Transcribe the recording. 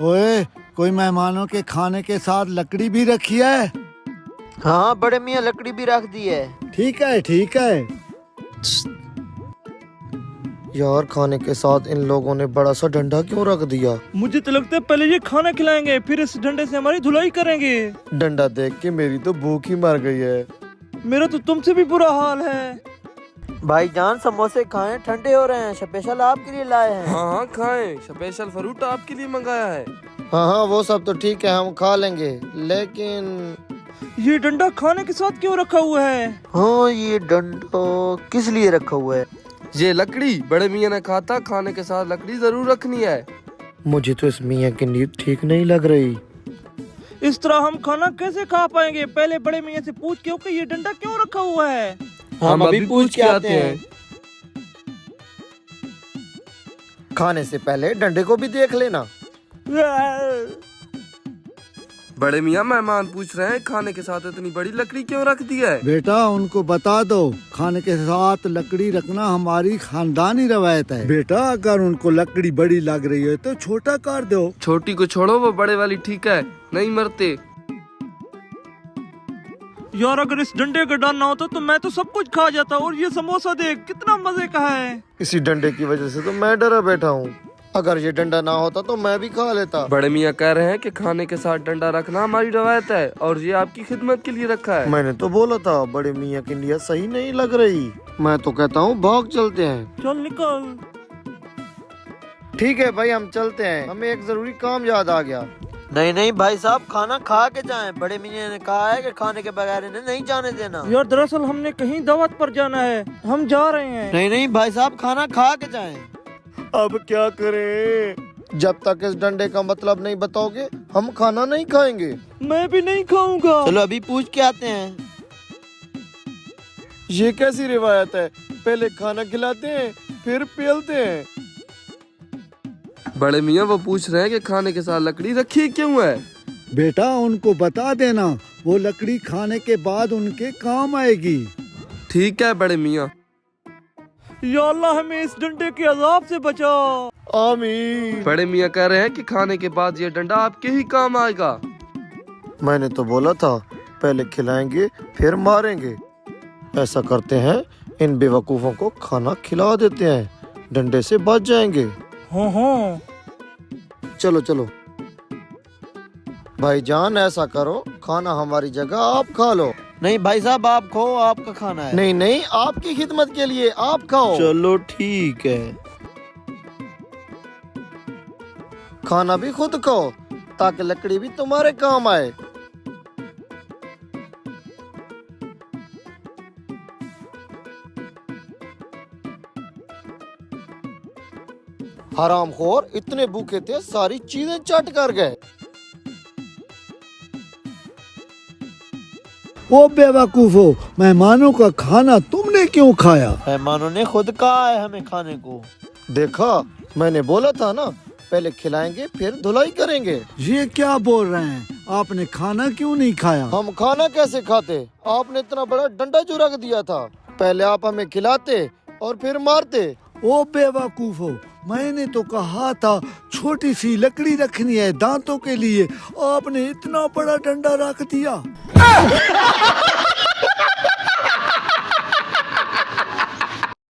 ओए, कोई मेहमानों के खाने के साथ लकड़ी भी रखी है? हाँ बड़े मियाँ लकड़ी भी रख दी है। ठीक है ठीक है। यार खाने के साथ इन लोगों ने बड़ा सा डंडा क्यों रख दिया? मुझे तो लगता है पहले ये खाना खिलाएंगे, फिर इस डंडे से हमारी धुलाई करेंगे। डंडा देख के मेरी तो भूख ही मर गई है। मेरा तो तुमसे भी बुरा हाल है। भाईजान समोसे खाएं, ठंडे हो रहे हैं, स्पेशल आपके लिए लाए हैं। हाँ हाँ खाएं, स्पेशल फ्रूट आपके लिए मंगाया है। हाँ हाँ वो सब तो ठीक है, हम खा लेंगे, लेकिन ये डंडा खाने के साथ क्यों रखा हुआ है? हाँ ये डंडा किस लिए रखा हुआ है? ये लकड़ी बड़े मियाँ ने कहा था खाने के साथ लकड़ी जरूर रखनी है। मुझे तो इस मियाँ की नीयत ठीक नहीं लग रही। इस तरह हम खाना कैसे खा पाएंगे? पहले बड़े मियाँ से पूछ के कि ये डंडा क्यों रखा हुआ है। हम अभी पूछ के आते हैं। खाने से पहले डंडे को भी देख लेना। बड़े मियाँ मेहमान पूछ रहे हैं खाने के साथ इतनी बड़ी लकड़ी क्यों रख दी है। बेटा उनको बता दो, खाने के साथ लकड़ी रखना हमारी खानदानी रवायत है। बेटा अगर उनको लकड़ी बड़ी लग रही है तो छोटा कर दो। छोटी को छोड़ो, वो बड़े वाली ठीक है, नहीं मरते। यार अगर इस डंडे का डर ना होता तो मैं तो सब कुछ खा जाता। और ये समोसा देख कितना मजे का है। इसी डंडे की वजह से तो मैं डरा बैठा हूँ। अगर ये डंडा ना होता तो मैं भी खा लेता। बड़े मियाँ कह रहे हैं कि खाने के साथ डंडा रखना हमारी रवायत है और ये आपकी खिदमत के लिए रखा है। मैंने तो बोला था बड़े मियाँ की नीयत सही नहीं लग रही। मैं तो कहता हूँ भाग चलते हैं। चल निकल। ठीक है भाई हम चलते हैं, हमें एक जरूरी काम याद आ गया। नहीं नहीं भाई साहब, खाना खा के जाएं। बड़े मियाँ ने कहा है कि खाने के बगैर इन्हें नहीं जाने देना। यार दरअसल हमने कहीं दावत पर जाना है, हम जा रहे हैं। नहीं नहीं भाई साहब, खाना खा के जाएं। अब क्या करें? जब तक इस डंडे का मतलब नहीं बताओगे हम खाना नहीं खाएंगे। मैं भी नहीं खाऊंगा। चलो अभी पूछ के आते हैं। ये कैसी रिवायत है? पहले खाना खिलाते हैं फिर पेलते हैं। बड़े मियाँ वो पूछ रहे हैं कि खाने के साथ लकड़ी रखी क्यों है। बेटा उनको बता देना, वो लकड़ी खाने के बाद उनके काम आएगी। ठीक है बड़े मियाँ। या अल्लाह हमें इस डंडे के अजाब से बचा। आमीन। बड़े मियाँ कह रहे हैं कि खाने के बाद ये डंडा आपके ही काम आएगा। मैंने तो बोला था पहले खिलाएंगे फिर मारेंगे। ऐसा करते हैं, इन बेवकूफों को खाना खिला देते हैं, डंडे से बच जाएंगे। हाँ हाँ चलो चलो भाईजान ऐसा करो, खाना हमारी जगह आप खा लो। नहीं भाई साहब आप खाओ, आपका खाना है। नहीं नहीं आपकी खिदमत के लिए आप खाओ। चलो ठीक है। खाना भी खुद खाओ ताकि लकड़ी भी तुम्हारे काम आए। हरामखोर इतने भूखे थे सारी चीजें चट कर गए। ओ बेवकूफो, मेहमानों का खाना तुमने क्यों खाया? मेहमानों ने खुद कहा है हमें खाने को। देखा मैंने बोला था ना, पहले खिलाएंगे फिर धुलाई करेंगे। ये क्या बोल रहे हैं? आपने खाना क्यों नहीं खाया? हम खाना कैसे खाते? आपने इतना बड़ा डंडा जो रख दिया था। पहले आप हमें खिलाते और फिर मारते। ओ बेवकूफो, मैंने तो कहा था छोटी सी लकड़ी रखनी है दांतों के लिए, आपने इतना बड़ा डंडा रख दिया।